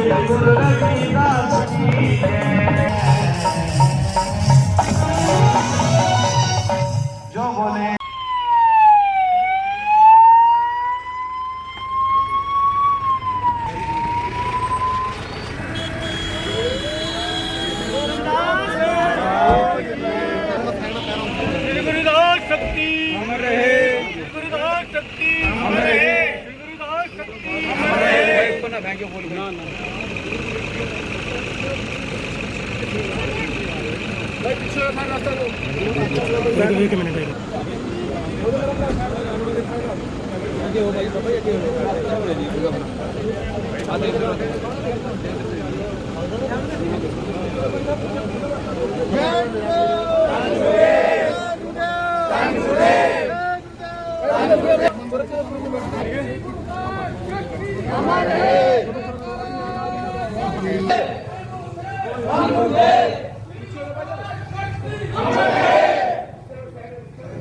गुरु रविदास की जय। जो बोले गुरुदास शक्ति अमर रहे, गुरुदास शक्ति अमर रहे, गुरुदास शक्ति अमर रहे। को ना थैंक यू बोल ना ना भाई पीछे का रास्ता दो एक मिनट भाई आगे हो भाई बाबा आगे हो आगे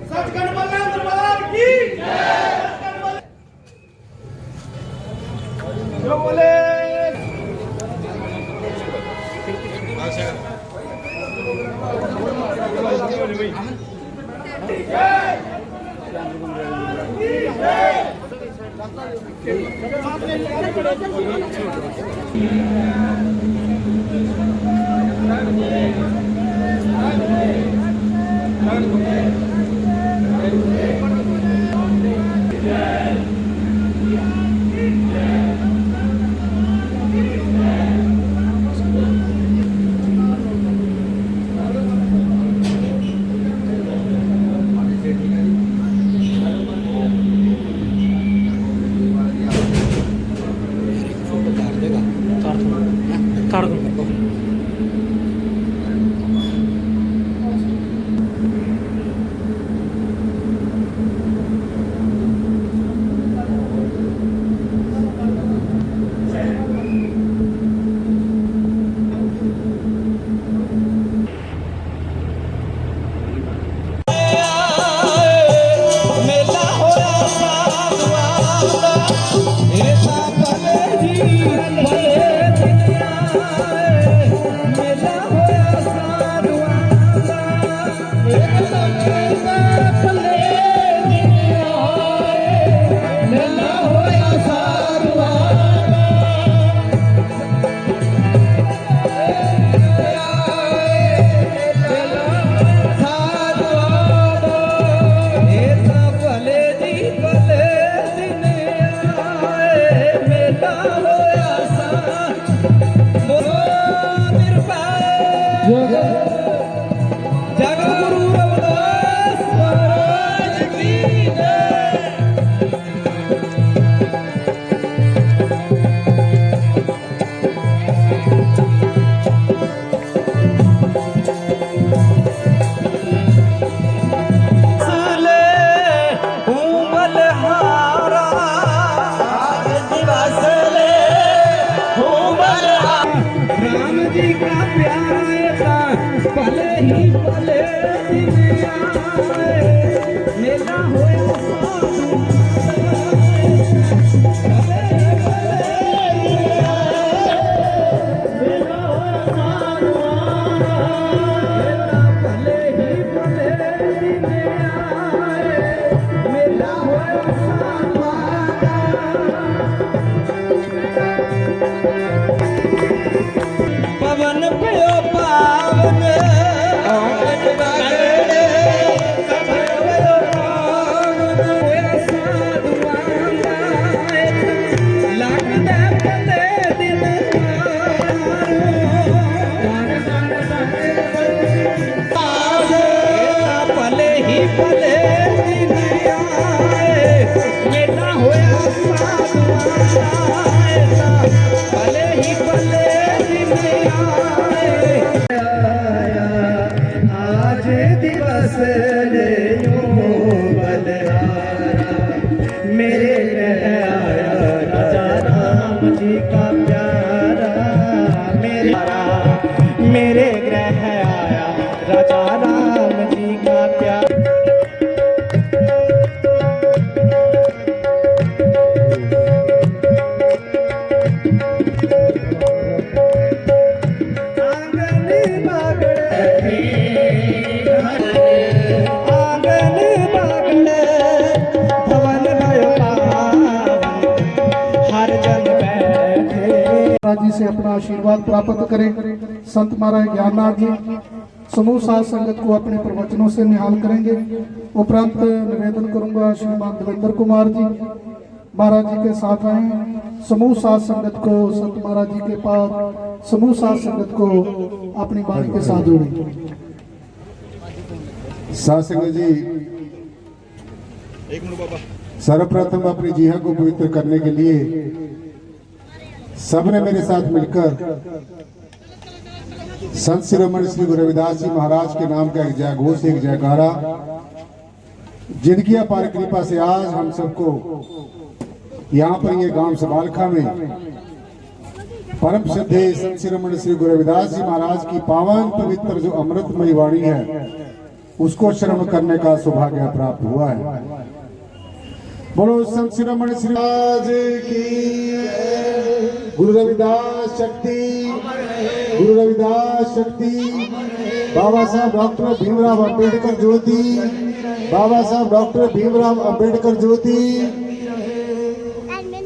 सचखंड बल्लभ दरबार की जो बोले मेरे ग्रह आया राजा राम जी का प्यार। बैठे। महाराज जी से अपना आशीर्वाद प्राप्त करें। संत महाराज ज्ञाननाथ जी समूह साध संगत को अपने प्रवचनों से निहाल करेंगे। उपरांत निवेदन करूंगा श्रीमान देवेंद्र कुमार जी महाराज जी के साथ आए। समूह साध संगत को संत महाराज जी के पास समूह साध संगत को अपनी वाणी के साथ जोड़ेंगे। साध संगत जी, सर्वप्रथम अपनी जीहा को पवित्र करने के लिए सबने मेरे साथ मिलकर संत शिरोमणि श्री गुरु रविदास जी महाराज के नाम का एक जय घोष, एक जयकारा, जिनकी अपार कृपा से आज हम सबको यहाँ पर ये गांव सबालखा में परम श्रद्धेय संत शिरोमणि श्री गुरु रविदास जी महाराज की पावन पवित्र जो अमृतमयी वाणी है उसको श्रवण करने का सौभाग्य प्राप्त हुआ है। बोलो संत शिरोमणि श्री महाराज की, गुरु रविदास शक्ति, गुरु रविदास शक्ति। बाबा साहब डॉक्टर भीमराव अंबेडकर ज्योति, बाबा साहब डॉक्टर भीमराव अंबेडकर ज्योति।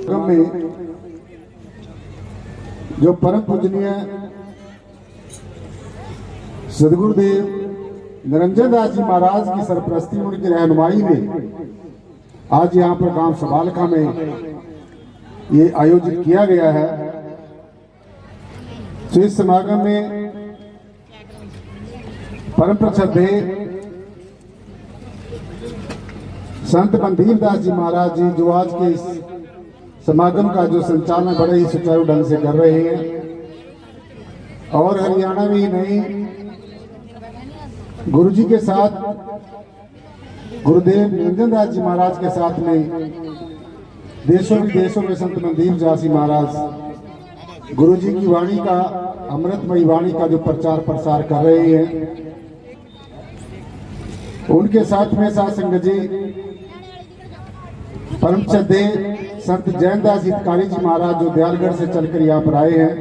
में जो परम पूजनीय सदगुरुदेव निरंजन दास जी महाराज की सरपरस्ती, उनकी रहनुमाई में आज यहाँ पर गांव सबालखा में ये आयोजित किया गया है। तो इस समागम में परम प्रसिद्ध संत बंदीर दास जी महाराज जी जो आज के इस समागम का जो संचालन बड़े ही सुचारू ढंग से कर रहे हैं, और हरियाणा में ही नहीं गुरु जी के साथ गुरुदेव निरंजन दास जी महाराज के साथ में देशों विदेशों में संत बंदीर दास जी महाराज गुरु जी की वाणी का, अमृतमयी वाणी का जो प्रचार प्रसार कर रहे हैं, उनके साथ में साथ संगत जी परम श्रद्धेय संत जैनदास हितकारी जी महाराज जो दयालगढ़ से चलकर यहाँ पर आए हैं,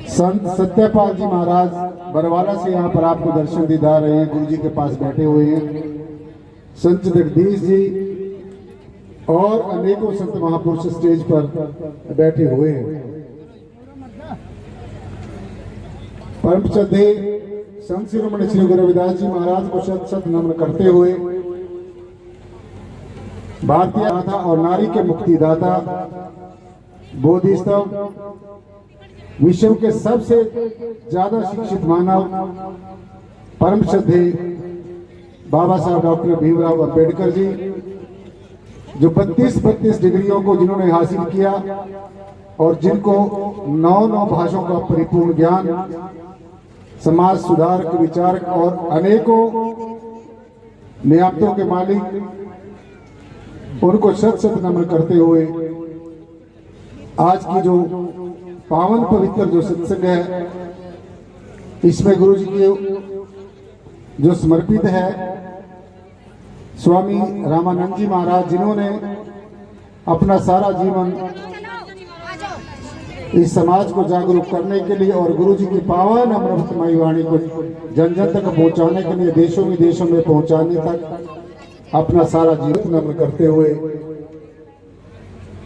संत सत्यपाल जी महाराज बरवाला से यहाँ पर आपको दर्शन दीदार रहे हैं, गुरु जी के पास बैठे हुए हैं, संत जगदीश जी और अनेकों संत महापुरुष स्टेज पर बैठे हुए हैं। परम श्रद्धेय संत शिरोमणि श्री गुरु रविदास जी महाराज को शत शत नमन करते हुए भारतीय दाता और नारी के मुक्तिदाता, बोधिसत्व, विश्व के सबसे ज्यादा शिक्षित मानव परम श्रद्धेय बाबा साहब डॉक्टर भीमराव अंबेडकर जी जो 32 डिग्रियों को जिन्होंने हासिल किया और जिनको 9 भाषाओं का परिपूर्ण ज्ञान, समाज सुधारक, विचारक और अनेकों नियामतों के मालिक, उनको शत शत नमन करते हुए आज की जो पावन पवित्र जो सत्संग है, इसमें गुरु जी के जो समर्पित है स्वामी रामानंद जी महाराज, जिन्होंने अपना सारा जीवन इस समाज को जागरूक करने के लिए और गुरु जी की पावन अमृतमयी वाणी को जन जन तक पहुंचाने के लिए, देशों विदेशों में पहुंचाने तक अपना सारा जीवन नमन करते हुए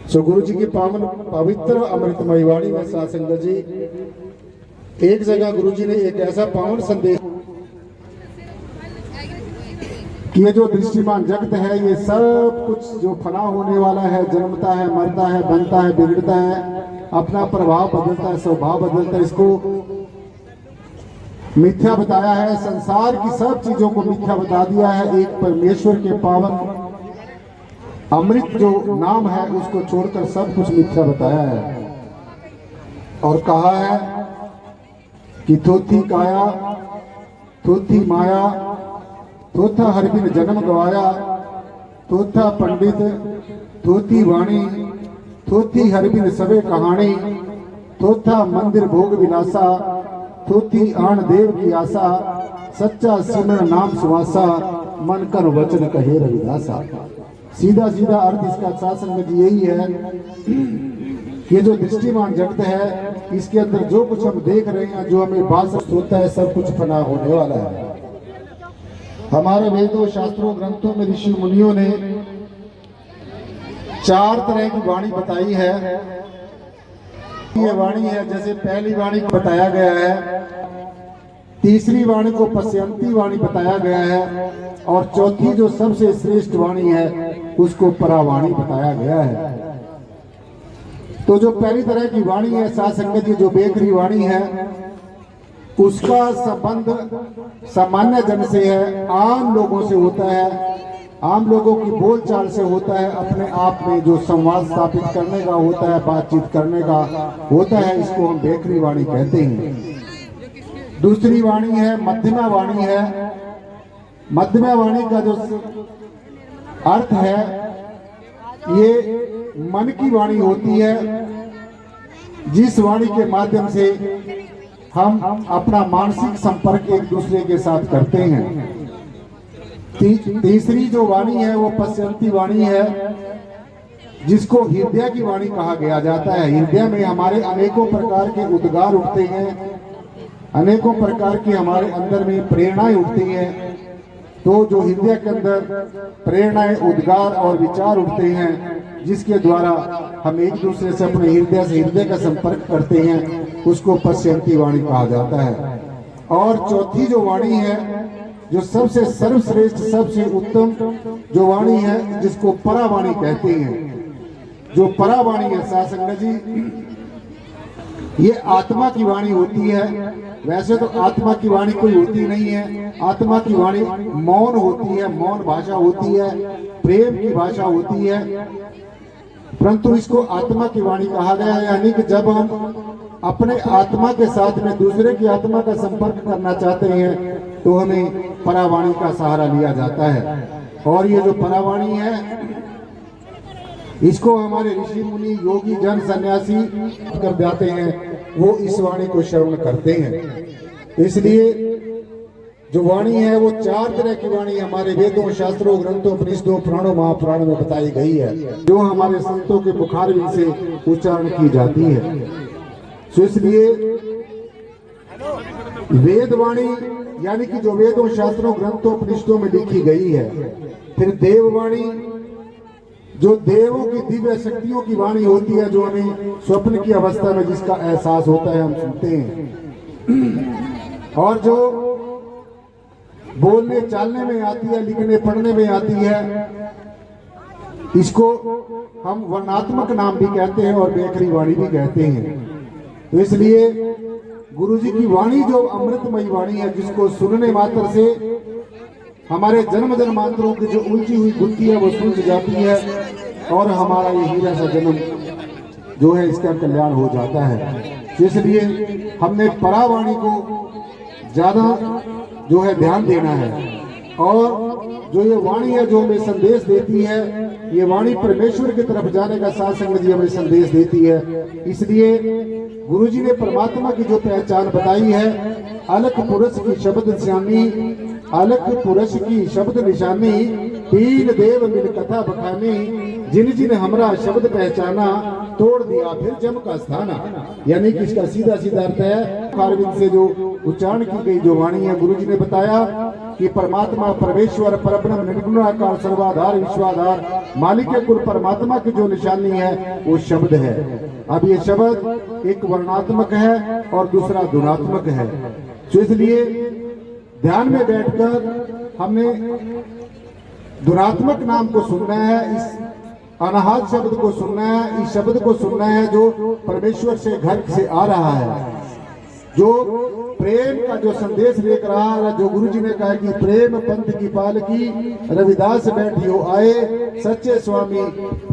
सो गुरु जी की पावन पवित्र अमृतमयी वाणी में साथ संगत जी, एक जगह गुरु जी ने एक ऐसा पावन संदेश कि ये जो दृष्टिमान जगत है, ये सब कुछ जो फना होने वाला है, जन्मता है, मरता है, बनता है, बिगड़ता है, अपना प्रभाव बदलता है, स्वभाव बदलता है, इसको मिथ्या बताया है। संसार की सब चीजों को मिथ्या बता दिया है। एक परमेश्वर के पावन अमृत जो नाम है उसको छोड़कर सब कुछ मिथ्या बताया है और कहा है कि थोथी काया, थोथी माया, थोथा हर बिन जन्म गवाया, थोथा पंडित, थोथी वाणी, थोथी हर बिन सबे कहानी, थोथा मंदिर भोग विलासा, थोथी आन देव की आशा, सच्चा सिमरन नाम सुवासा, मन कर वचन कहे रविदासा। सीधा सीधा अर्थ इसका सासंगत यही है कि ये जो दृष्टिमान जगत है, इसके अंदर जो कुछ हम देख रहे हैं, जो हमें भाषित होता है, सब कुछ फना होने वाला है। हमारे वेदों, शास्त्रों, ग्रंथों में ऋषि मुनियों ने 4 तरह की वाणी बताई है। ये वाणी है, जैसे पहली वाणी को बताया गया है, तीसरी वाणी को पश्यंती वाणी बताया गया है, और चौथी जो सबसे श्रेष्ठ वाणी है उसको परावाणी बताया गया है। तो जो पहली तरह की वाणी है साध संगत जी, जो बेकरी वाणी है, उसका संबंध सामान्य जन से है, आम लोगों से होता है, आम लोगों की बोलचाल से होता है, अपने आप में जो संवाद स्थापित करने का होता है, बातचीत करने का होता है, इसको हम बेकरी वाणी कहते हैं। दूसरी वाणी है मध्यमा वाणी है। मध्यमा वाणी का जो अर्थ है, ये मन की वाणी होती है, जिस वाणी के माध्यम से हम अपना मानसिक संपर्क एक दूसरे के साथ करते हैं। तीसरी जो वाणी है वो पश्यंती वाणी है, जिसको हृदय की वाणी कहा गया जाता है। हृदय में हमारे अनेकों प्रकार के उद्गार उठते हैं, अनेकों प्रकार की हमारे अंदर में प्रेरणाएं उठती हैं। तो जो हृदय के अंदर प्रेरणाएं, उद्गार और विचार उठते हैं, जिसके द्वारा हम एक दूसरे से अपने हृदय से हृदय का संपर्क करते हैं, उसको पश्यंती वाणी कहा जाता है। और चौथी जो वाणी है, जो सबसे सर्वश्रेष्ठ, सबसे उत्तम जो वाणी है, जिसको परावाणी कहते हैं। जो परावाणी है साध संगत जी, ये आत्मा की वाणी होती है। वैसे तो आत्मा की वाणी कोई होती नहीं है। आत्मा की वाणी मौन होती है, मौन भाषा होती है, प्रेम की भाषा होती है, परंतु इसको आत्मा की वाणी कहा गया है। यानी कि जब हम अपने आत्मा के साथ में दूसरे की आत्मा का संपर्क करना चाहते हैं, तो हमें परावाणी का सहारा लिया जाता है। और ये जो परावाणी है, इसको हमारे ऋषि मुनि, योगी जन, सन्यासी कर जाते हैं, वो इस वाणी को श्रवण करते हैं। इसलिए जो वाणी है वो 4 तरह की वाणी हमारे वेदों, शास्त्रों, ग्रंथों, उपनिषदों, पुराणों, महापुराणों में बताई गई है, जो हमारे संतों के मुखार से उच्चारण की जाती है। तो इसलिए वेद वाणी यानी कि जो वेदों, शास्त्रों, ग्रंथों, उपनिषदों में लिखी गई है। फिर देववाणी, जो देवों की दिव्य शक्तियों की वाणी होती है, जो हमें स्वप्न की अवस्था में जिसका एहसास होता है, हम सुनते हैं। और जो बोलने चालने में आती है, लिखने पढ़ने में आती है, इसको हम वर्णात्मक नाम भी कहते हैं और बेकरी वाणी भी कहते हैं। तो इसलिए गुरु जी की वाणी जो अमृतमयी वाणी है, जिसको सुनने मात्र से हमारे जन्म जन्मांतरों की जो उलझी हुई बुद्धि है वो सुलझ जाती है, और हमारा ये हीरा सा जन्म जो है इसका कल्याण हो जाता है। इसलिए हमने परावाणी को ज्यादा जो है ध्यान देना है। और जो ये वाणी है जो हमें संदेश देती है, ये वाणी परमेश्वर की तरफ जाने का साध संगत जी हमें संदेश देती है। इसलिए गुरु जी ने परमात्मा की जो पहचान बताई है, अलख पुरुष की शब्द निशानी, अलख पुरुष की शब्द निशानी, 3 देव मिल कथा बखानी, जिन जिन हमरा शब्द पहचाना, तोड़ दिया फिर जम का स्थाना। यानी कि इसका सीधा सीधा अर्थ है, कारविंद से जो उच्चारण की गई जो वाणी है, गुरु जी ने बताया कि परमात्मा, परमेश्वर, परब्रह्म, निर्गुणाकार, सर्वाधार, विश्वाधार, मालिक कुल परमात्मा की जो निशानी है वो शब्द है। अब ये शब्द एक वर्णात्मक है और दूसरा गुणात्मक है। तो इसलिए ध्यान में बैठकर हमने गुणात्मक नाम को सुनना है, इस अनाहत शब्द को सुनना है, इस शब्द को सुनना है जो परमेश्वर से घर से आ रहा है, जो प्रेम का जो संदेश लेकर रहा है। जो गुरु जी ने कहा कि प्रेम पंथ की पालकी, रविदास बैठियो आए, सच्चे स्वामी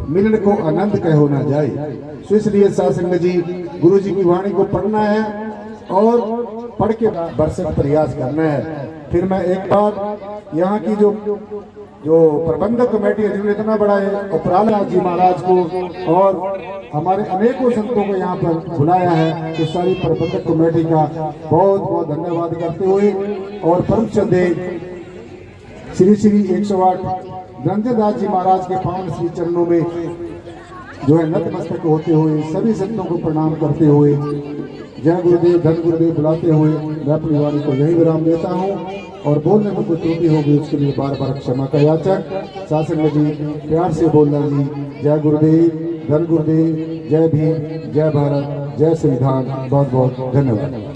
मिलन को आनंद कहो ना जाए। तो इसलिए साध संगत जी गुरु जी की वाणी को पढ़ना है और पढ़ के बरसक प्रयास करना है। फिर मैं एक बार यहाँ की जो प्रबंधक कमेटी है, जिन्होंने इतना बड़ा उपराल जी महाराज को और हमारे अनेकों संतों को यहाँ पर बुलाया है, तो सारी प्रबंधक कमेटी का बहुत बहुत धन्यवाद करते हुए, और परम श्रद्धेय श्री श्री 108 निरंजन दास जी महाराज के पावन श्री चरणों में जो है नतमस्तक होते हुए, सभी संतों को प्रणाम करते हुए जय गुरुदेव, धन गुरुदेव बुलाते हुए मैं अपनी वाणी को यही विराम देता हूँ और बोलने में कोई त्रुटि होगी उसके लिए बार बार क्षमा का याचक। सासंग जी प्यार से बोलना जी। जय गुरुदेव, धन गुरुदेव, जय भीम, जय भारत, जय संविधान। बहुत बहुत धन्यवाद।